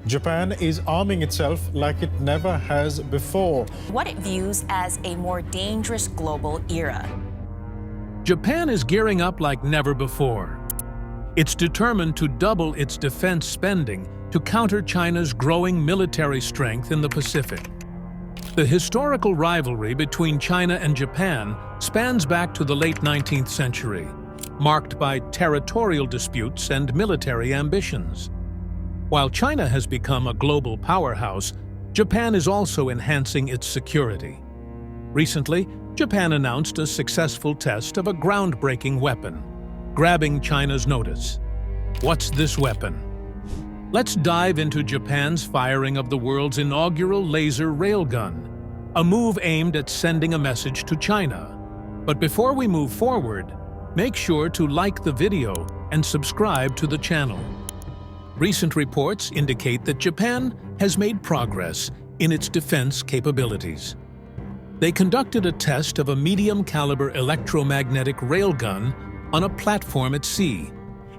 Japan is arming itself like it never has before. What it views as a more dangerous global era. Japan is gearing up like never before. It's determined to double its defense spending to counter China's growing military strength in the Pacific. The historical rivalry between China and Japan spans back to the late 19th century, marked by territorial disputes and military ambitions. While China has become a global powerhouse, Japan is also enhancing its security. Recently, Japan announced a successful test of a groundbreaking weapon, grabbing China's notice. What's this weapon? Let's dive into Japan's firing of the world's inaugural laser railgun, a move aimed at sending a message to China. But before we move forward, make sure to like the video and subscribe to the channel. Recent reports indicate that Japan has made progress in its defense capabilities. They conducted a test of a medium-caliber electromagnetic railgun on a platform at sea,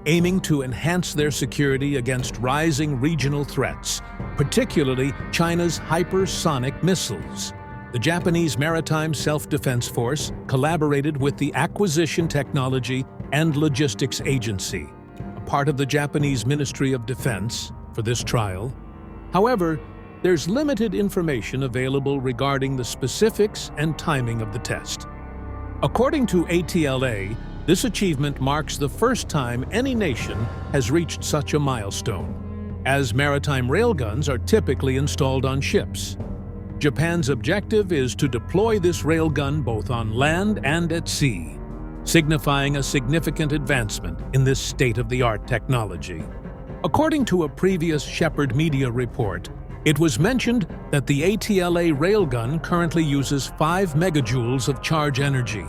aiming to enhance their security against rising regional threats, particularly China's hypersonic missiles. The Japanese Maritime Self-Defense Force collaborated with the Acquisition Technology and Logistics Agency, a part of the Japanese Ministry of Defense, for this trial. However, there's limited information available regarding the specifics and timing of the test. According to ATLA, this achievement marks the first time any nation has reached such a milestone, as maritime railguns are typically installed on ships. Japan's objective is to deploy this railgun both on land and at sea, signifying a significant advancement in this state-of-the-art technology. According to a previous Shepherd Media report, it was mentioned that the ATLA railgun currently uses 5 megajoules of charge energy,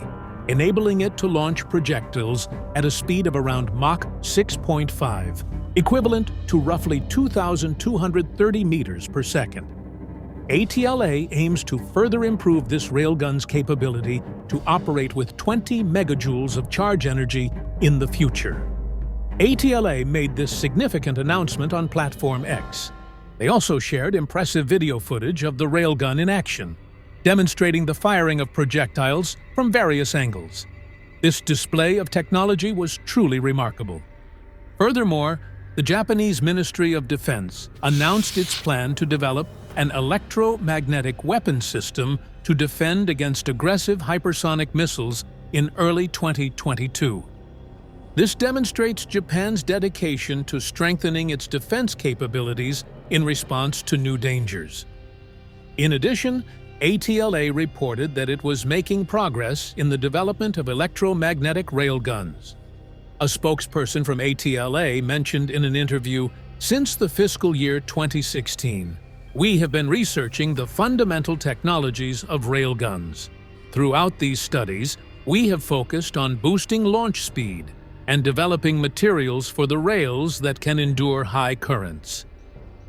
enabling it to launch projectiles at a speed of around Mach 6.5, equivalent to roughly 2,230 meters per second. ATLA aims to further improve this railgun's capability to operate with 20 megajoules of charge energy in the future. ATLA made this significant announcement on Platform X. They also shared impressive video footage of the railgun in action, demonstrating the firing of projectiles from various angles. This display of technology was truly remarkable. Furthermore, the Japanese Ministry of Defense announced its plan to develop an electromagnetic weapon system to defend against aggressive hypersonic missiles in early 2022. This demonstrates Japan's dedication to strengthening its defense capabilities in response to new dangers. In addition, ATLA reported that it was making progress in the development of electromagnetic railguns. A spokesperson from ATLA mentioned in an interview, "Since the fiscal year 2016, we have been researching the fundamental technologies of railguns. Throughout these studies, we have focused on boosting launch speed and developing materials for the rails that can endure high currents."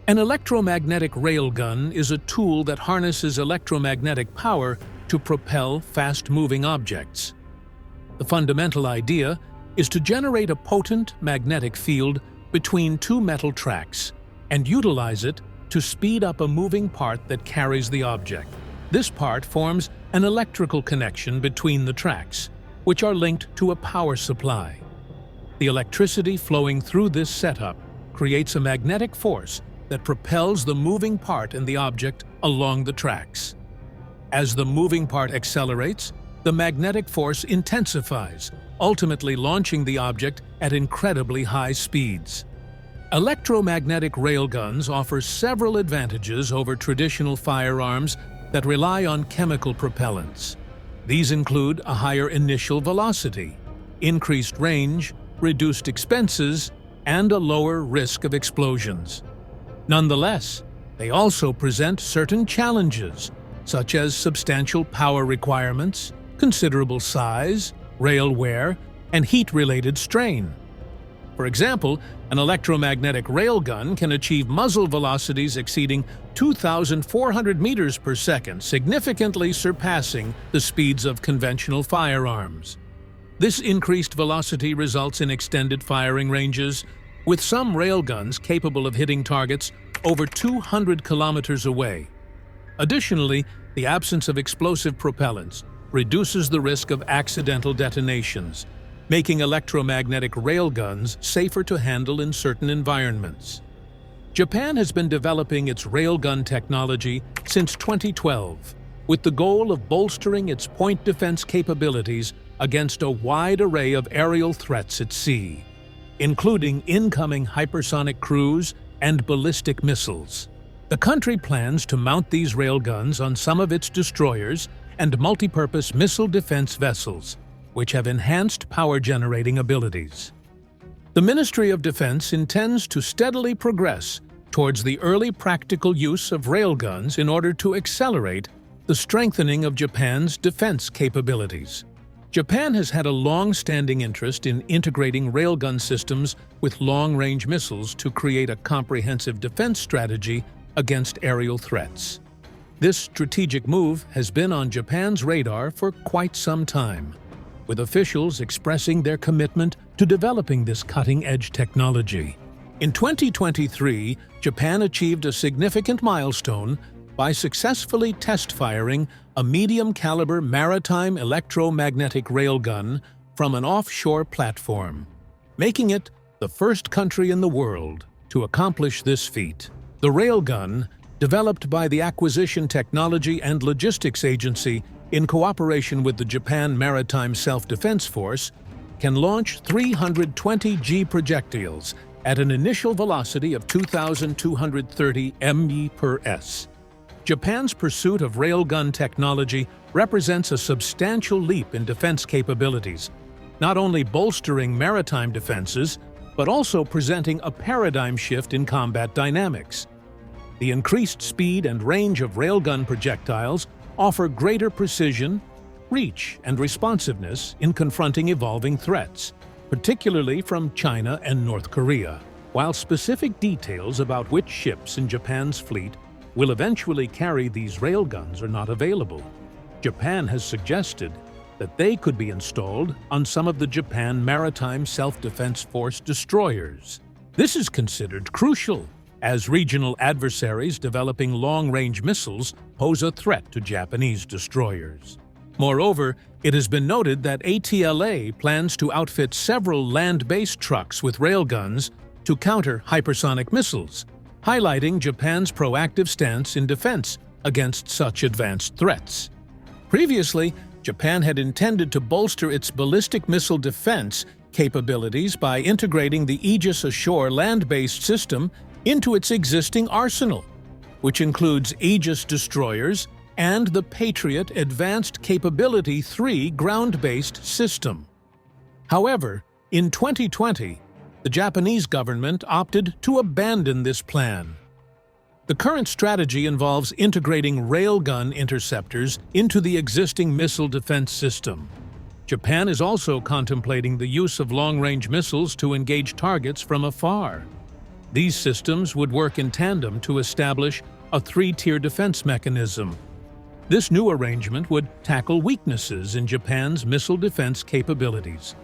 An electromagnetic railgun is a tool that harnesses electromagnetic power to propel fast-moving objects. The fundamental idea is to generate a potent magnetic field between two metal tracks and utilize it to speed up a moving part that carries the object. This part forms an electrical connection between the tracks, which are linked to a power supply. The electricity flowing through this setup creates a magnetic force that propels the moving part and the object along the tracks. As the moving part accelerates, the magnetic force intensifies, ultimately launching the object at incredibly high speeds. Electromagnetic railguns offer several advantages over traditional firearms that rely on chemical propellants. These include a higher initial velocity, increased range, reduced expenses, and a lower risk of explosions. Nonetheless, they also present certain challenges, such as substantial power requirements, considerable size, rail wear, and heat-related strain. For example, an electromagnetic railgun can achieve muzzle velocities exceeding 2,400 meters per second, significantly surpassing the speeds of conventional firearms. This increased velocity results in extended firing ranges, with some railguns capable of hitting targets over 200 kilometers away. Additionally, the absence of explosive propellants reduces the risk of accidental detonations, making electromagnetic railguns safer to handle in certain environments. Japan has been developing its railgun technology since 2012, with the goal of bolstering its point defense capabilities against a wide array of aerial threats at sea, including incoming hypersonic cruise and ballistic missiles. The country plans to mount these railguns on some of its destroyers and multipurpose missile defense vessels, which have enhanced power-generating abilities. The Ministry of Defense intends to steadily progress towards the early practical use of railguns in order to accelerate the strengthening of Japan's defense capabilities. Japan has had a long-standing interest in integrating railgun systems with long-range missiles to create a comprehensive defense strategy against aerial threats. This strategic move has been on Japan's radar for quite some time, with officials expressing their commitment to developing this cutting-edge technology. In 2023, Japan achieved a significant milestone by successfully test-firing a medium-caliber maritime electromagnetic railgun from an offshore platform, making it the first country in the world to accomplish this feat. The railgun, developed by the Acquisition Technology and Logistics Agency in cooperation with the Japan Maritime Self-Defense Force, can launch 320 G projectiles at an initial velocity of 2,230 mph. Japan's pursuit of railgun technology represents a substantial leap in defense capabilities, not only bolstering maritime defenses, but also presenting a paradigm shift in combat dynamics. The increased speed and range of railgun projectiles offer greater precision, reach, and responsiveness in confronting evolving threats, particularly from China and North Korea. While specific details about which ships in Japan's fleet will eventually carry these railguns are not available, Japan has suggested that they could be installed on some of the Japan Maritime Self-Defense Force destroyers. This is considered crucial, as regional adversaries developing long-range missiles pose a threat to Japanese destroyers. Moreover, it has been noted that ATLA plans to outfit several land-based trucks with railguns to counter hypersonic missiles, highlighting Japan's proactive stance in defense against such advanced threats. Previously, Japan had intended to bolster its ballistic missile defense capabilities by integrating the Aegis Ashore land-based system into its existing arsenal, which includes Aegis destroyers and the Patriot Advanced Capability 3 ground-based system. However, in 2020, the Japanese government opted to abandon this plan. The current strategy involves integrating railgun interceptors into the existing missile defense system. Japan is also contemplating the use of long-range missiles to engage targets from afar. These systems would work in tandem to establish a three-tier defense mechanism. This new arrangement would tackle weaknesses in Japan's missile defense capabilities.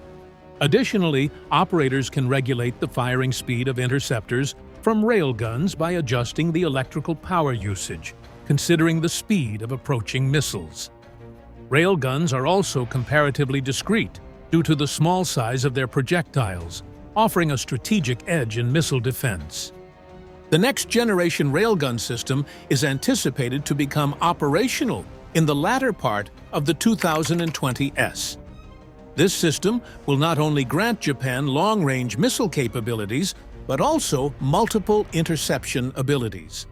Additionally, operators can regulate the firing speed of interceptors from railguns by adjusting the electrical power usage, considering the speed of approaching missiles. Railguns are also comparatively discreet due to the small size of their projectiles, offering a strategic edge in missile defense. The next-generation railgun system is anticipated to become operational in the latter part of the 2020s. This system will not only grant Japan long-range missile capabilities, but also multiple interception abilities.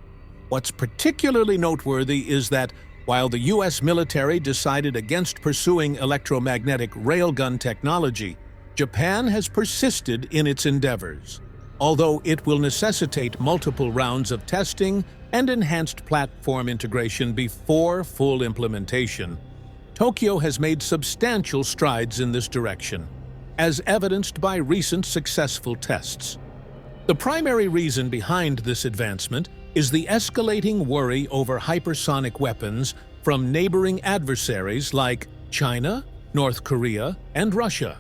What's particularly noteworthy is that while the U.S. military decided against pursuing electromagnetic railgun technology, Japan has persisted in its endeavors. Although it will necessitate multiple rounds of testing and enhanced platform integration before full implementation, Tokyo has made substantial strides in this direction, as evidenced by recent successful tests. The primary reason behind this advancement is the escalating worry over hypersonic weapons from neighboring adversaries like China, North Korea, and Russia.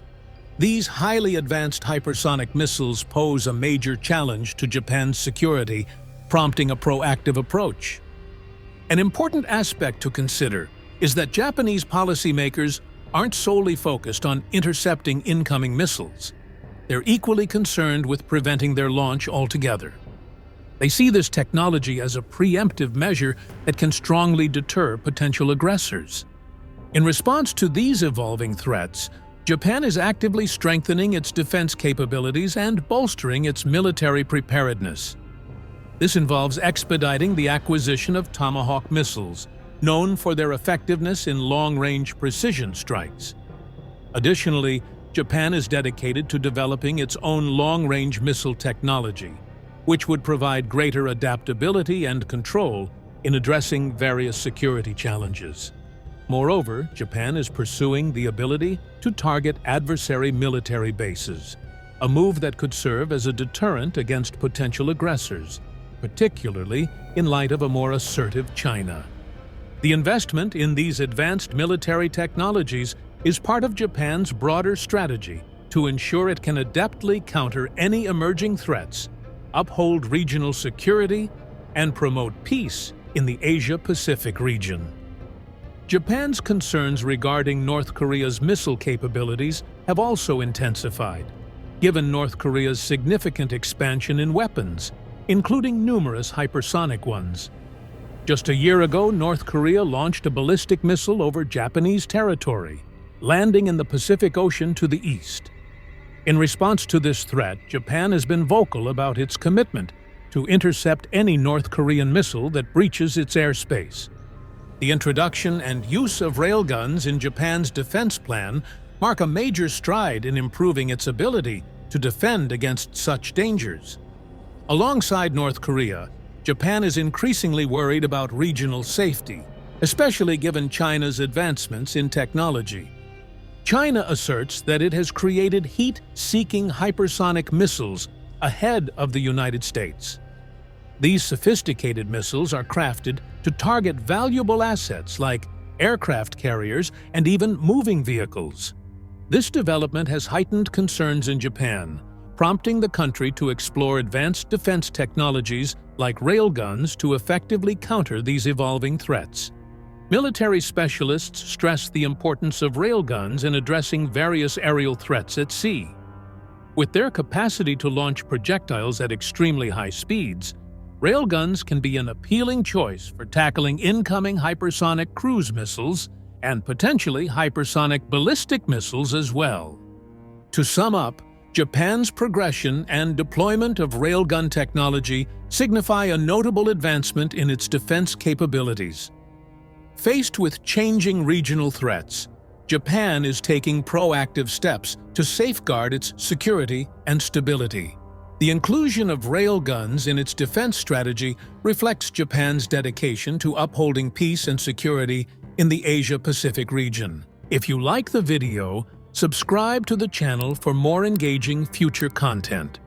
These highly advanced hypersonic missiles pose a major challenge to Japan's security, prompting a proactive approach. An important aspect to consider is that Japanese policymakers aren't solely focused on intercepting incoming missiles. They're equally concerned with preventing their launch altogether. They see this technology as a preemptive measure that can strongly deter potential aggressors. In response to these evolving threats, Japan is actively strengthening its defense capabilities and bolstering its military preparedness. This involves expediting the acquisition of Tomahawk missiles, known for their effectiveness in long-range precision strikes. Additionally, Japan is dedicated to developing its own long-range missile technology, which would provide greater adaptability and control in addressing various security challenges. Moreover, Japan is pursuing the ability to target adversary military bases, a move that could serve as a deterrent against potential aggressors, particularly in light of a more assertive China. The investment in these advanced military technologies is part of Japan's broader strategy to ensure it can adeptly counter any emerging threats, uphold regional security, and promote peace in the Asia-Pacific region. Japan's concerns regarding North Korea's missile capabilities have also intensified, given North Korea's significant expansion in weapons, including numerous hypersonic ones. Just a year ago, North Korea launched a ballistic missile over Japanese territory, landing in the Pacific Ocean to the east. In response to this threat, Japan has been vocal about its commitment to intercept any North Korean missile that breaches its airspace. The introduction and use of railguns in Japan's defense plan mark a major stride in improving its ability to defend against such dangers. Alongside North Korea, Japan is increasingly worried about regional safety, especially given China's advancements in technology. China asserts that it has created heat-seeking hypersonic missiles ahead of the United States. These sophisticated missiles are crafted to target valuable assets like aircraft carriers and even moving vehicles. This development has heightened concerns in Japan, prompting the country to explore advanced defense technologies like railguns to effectively counter these evolving threats. Military specialists stress the importance of railguns in addressing various aerial threats at sea. With their capacity to launch projectiles at extremely high speeds, railguns can be an appealing choice for tackling incoming hypersonic cruise missiles and potentially hypersonic ballistic missiles as well. To sum up, Japan's progression and deployment of railgun technology signify a notable advancement in its defense capabilities. Faced with changing regional threats, Japan is taking proactive steps to safeguard its security and stability. The inclusion of railguns in its defense strategy reflects Japan's dedication to upholding peace and security in the Asia-Pacific region. If you like the video, subscribe to the channel for more engaging future content.